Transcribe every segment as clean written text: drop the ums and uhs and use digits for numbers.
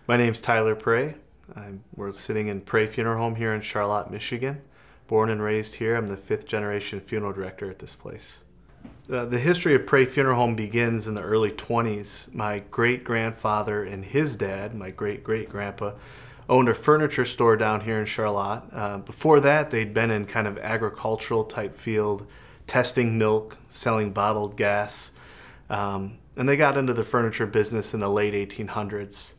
My name's Tyler Prey. We're sitting in Prey Funeral Home here in Charlotte, Michigan. Born and raised here, I'm the 5th generation funeral director at this place. The history of Prey Funeral Home begins in the early 20s. My great-grandfather and his dad, my great-great-grandpa, owned a furniture store down here in Charlotte. Before that, they'd been in kind of agricultural type field, testing milk, selling bottled gas, and they got into the furniture business in the late 1800s.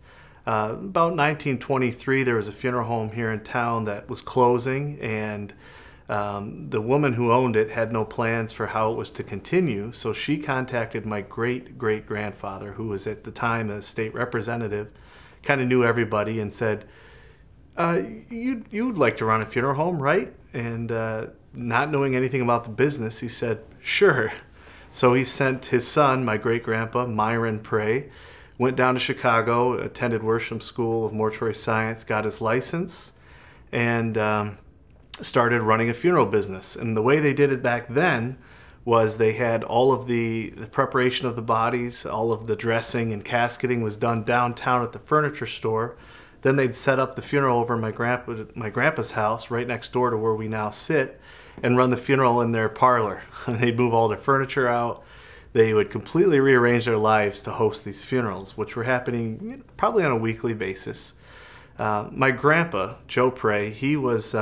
About 1923, there was a funeral home here in town that was closing, and the woman who owned it had no plans for how it was to continue, so she contacted my great-great-grandfather, who was at the time a state representative, kind of knew everybody, and said, you'd like to run a funeral home, right? And not knowing anything about the business, he said, sure. So he sent his son, my great-grandpa, Myron Prey, went down to Chicago, attended Worsham School of Mortuary Science, got his license, and started running a funeral business. And the way they did it back then was they had all of the preparation of the bodies, all of the dressing and casketing was done downtown at the furniture store. Then they'd set up the funeral over my grandpa's house right next door to where we now sit and run the funeral in their parlor. They'd move all their furniture out. They would completely rearrange their lives to host these funerals, which were happening probably on a weekly basis. My grandpa, Joe Prey, he was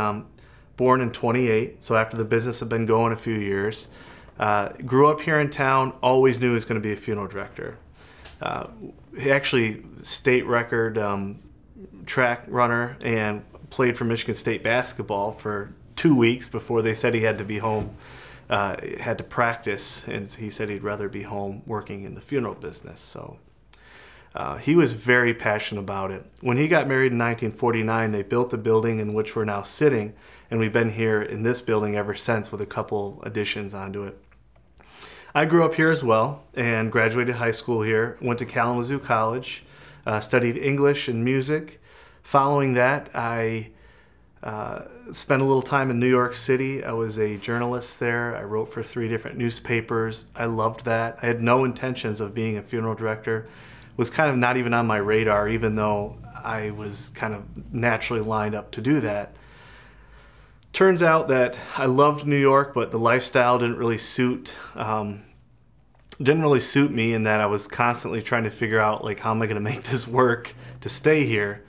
born in 28, so after the business had been going a few years. Grew up here in town, always knew he was going to be a funeral director. He actually state record track runner and played for Michigan State basketball for 2 weeks before they said he had to be home. Had to practice, and he said he'd rather be home working in the funeral business. So he was very passionate about it. When he got married in 1949, they built the building in which we're now sitting, and we've been here in this building ever since with a couple additions onto it. I grew up here as well and graduated high school here, went to Kalamazoo College, studied English and music. Following that, I spent a little time in New York City. I was a journalist there. I wrote for 3 different newspapers. I loved that. I had no intentions of being a funeral director. It was kind of not even on my radar, even though I was kind of naturally lined up to do that. Turns out that I loved New York, but the lifestyle didn't really suit me, in that I was constantly trying to figure out, like, how am I going to make this work to stay here.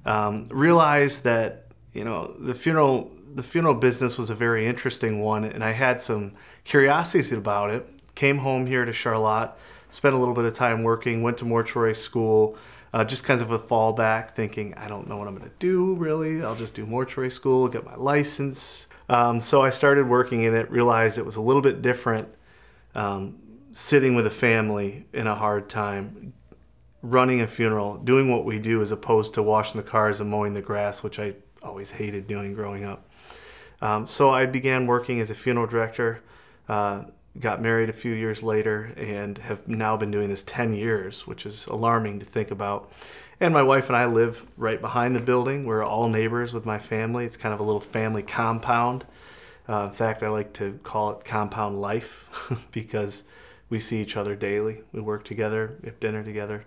Realized that, you know, the funeral business was a very interesting one, and I had some curiosities about it. Came home here to Charlotte, spent a little bit of time working, went to mortuary school, just kind of a fallback, thinking, I don't know what I'm going to do, really. I'll just do mortuary school, get my license. So I started working in it, realized it was a little bit different, sitting with a family in a hard time, running a funeral, doing what we do as opposed to washing the cars and mowing the grass, which I always hated doing growing up. So I began working as a funeral director, got married a few years later, and have now been doing this 10 years, which is alarming to think about. And my wife and I live right behind the building. We're all neighbors with my family. It's kind of a little family compound. In fact, I like to call it compound life because we see each other daily. We work together, we have dinner together.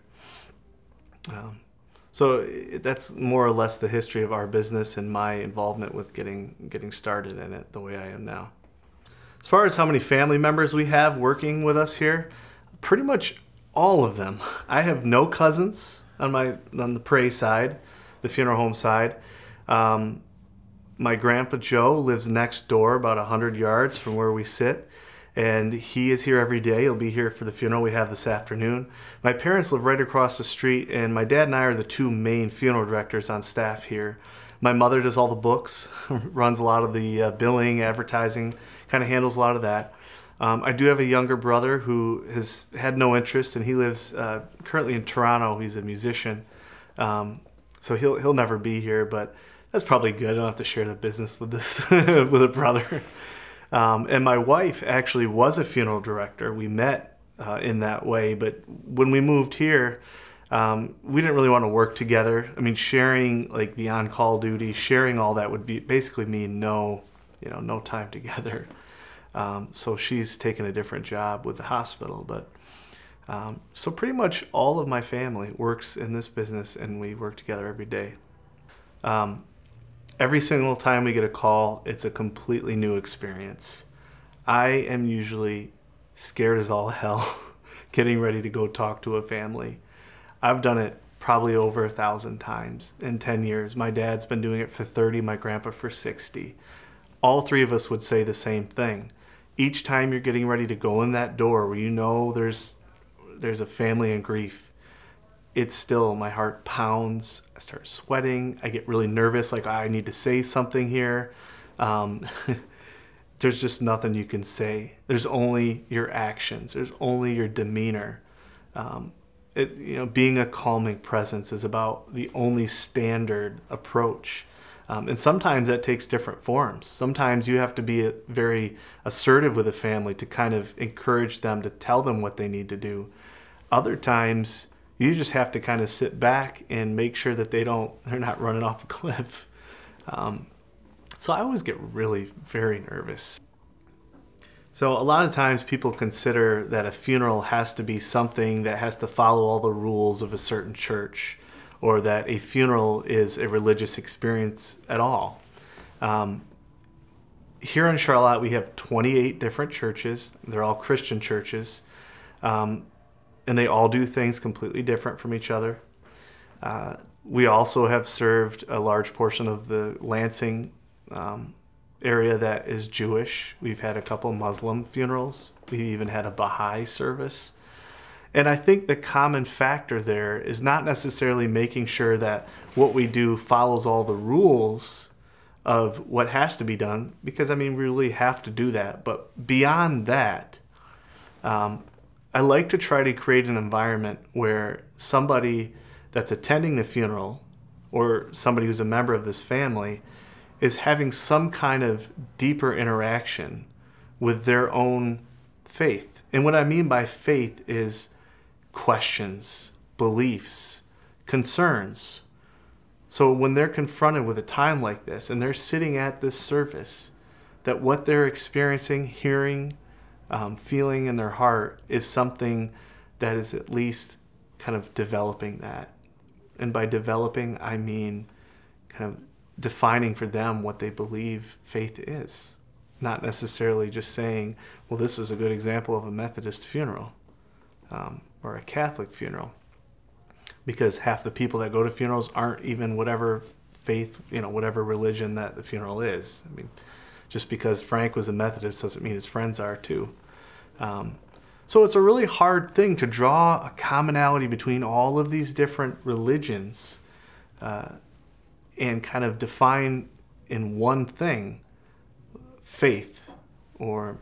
So that's more or less the history of our business and my involvement with getting started in it the way I am now. As far as how many family members we have working with us here, pretty much all of them. I have no cousins on the Prey side, the funeral home side. My grandpa Joe lives next door, about 100 yards from where we sit, and he is here every day. He'll be here for the funeral we have this afternoon. My parents live right across the street, and my dad and I are the 2 main funeral directors on staff here. My mother does all the books, runs a lot of the billing, advertising, kind of handles a lot of that. I do have a younger brother who has had no interest, and he lives currently in Toronto. He's a musician, so he'll never be here, but that's probably good. I don't have to share the business with with a brother. And my wife actually was a funeral director. We met in that way, but when we moved here, we didn't really want to work together. I mean, sharing like the on-call duty, sharing all that would be basically mean no time together. So she's taken a different job with the hospital, but So pretty much all of my family works in this business, and we work together every day. Every single time we get a call, it's a completely new experience. I am usually scared as all hell getting ready to go talk to a family. I've done it probably over 1,000 times in 10 years. My dad's been doing it for 30, my grandpa for 60. All three of us would say the same thing. Each time you're getting ready to go in that door where you know there's a family in grief, it's still, my heart pounds, I start sweating, I get really nervous, like I need to say something here. There's just nothing you can say. There's only your actions, there's only your demeanor. Being a calming presence is about the only standard approach. And sometimes that takes different forms. Sometimes you have to be very assertive with a family to kind of encourage them, to tell them what they need to do. Other times, you just have to kind of sit back and make sure that they're not running off a cliff. So I always get really very nervous. So a lot of times people consider that a funeral has to be something that has to follow all the rules of a certain church, or that a funeral is a religious experience at all. Here in Charlotte, we have 28 different churches. They're all Christian churches. And they all do things completely different from each other. We also have served a large portion of the Lansing area that is Jewish. We've had a couple Muslim funerals. We even had a Baha'i service. And I think the common factor there is not necessarily making sure that what we do follows all the rules of what has to be done, because we really have to do that. But beyond that, I like to try to create an environment where somebody that's attending the funeral, or somebody who's a member of this family, is having some kind of deeper interaction with their own faith. And what I mean by faith is questions, beliefs, concerns. So when they're confronted with a time like this and they're sitting at this service, that what they're experiencing, hearing, feeling in their heart is something that is at least kind of developing that. And by developing, I mean kind of defining for them what they believe faith is. Not necessarily just saying, well, this is a good example of a Methodist funeral or a Catholic funeral. Because half the people that go to funerals aren't even whatever faith, whatever religion that the funeral is. Just because Frank was a Methodist doesn't mean his friends are too. So it's a really hard thing to draw a commonality between all of these different religions and kind of define in one thing faith, or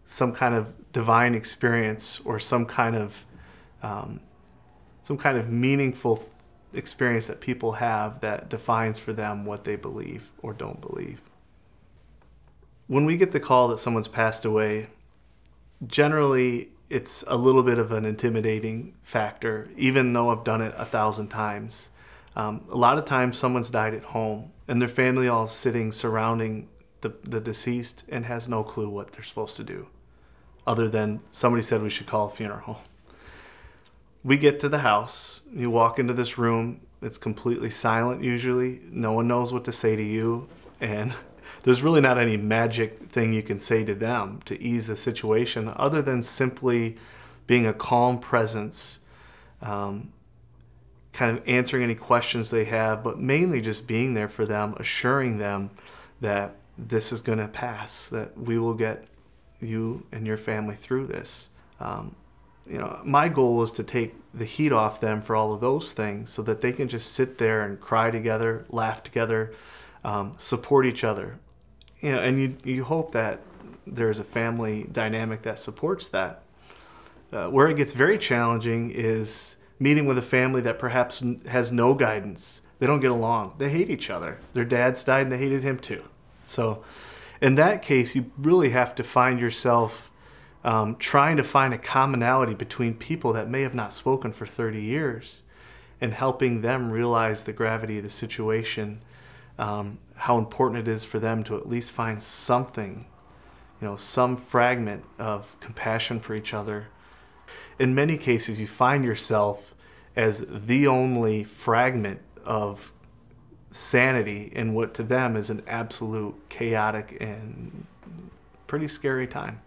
some kind of divine experience, or some kind of meaningful experience that people have that defines for them what they believe or don't believe. When we get the call that someone's passed away, generally it's a little bit of an intimidating factor, even though I've done it 1,000 times. A lot of times someone's died at home and their family all sitting surrounding the deceased and has no clue what they're supposed to do, other than somebody said we should call a funeral home. We get to the house, you walk into this room, it's completely silent usually, no one knows what to say to you, and there's really not any magic thing you can say to them to ease the situation, other than simply being a calm presence, kind of answering any questions they have, but mainly just being there for them, assuring them that this is going to pass, that we will get you and your family through this. My goal is to take the heat off them for all of those things so that they can just sit there and cry together, laugh together, support each other. And you hope that there's a family dynamic that supports that. Where it gets very challenging is meeting with a family that perhaps has no guidance. They don't get along. They hate each other. Their dads died and they hated him too. So in that case, you really have to find yourself trying to find a commonality between people that may have not spoken for 30 years and helping them realize the gravity of the situation, how important it is for them to at least find something, some fragment of compassion for each other, In many cases, you find yourself as the only fragment of sanity in what to them is an absolute chaotic and pretty scary time.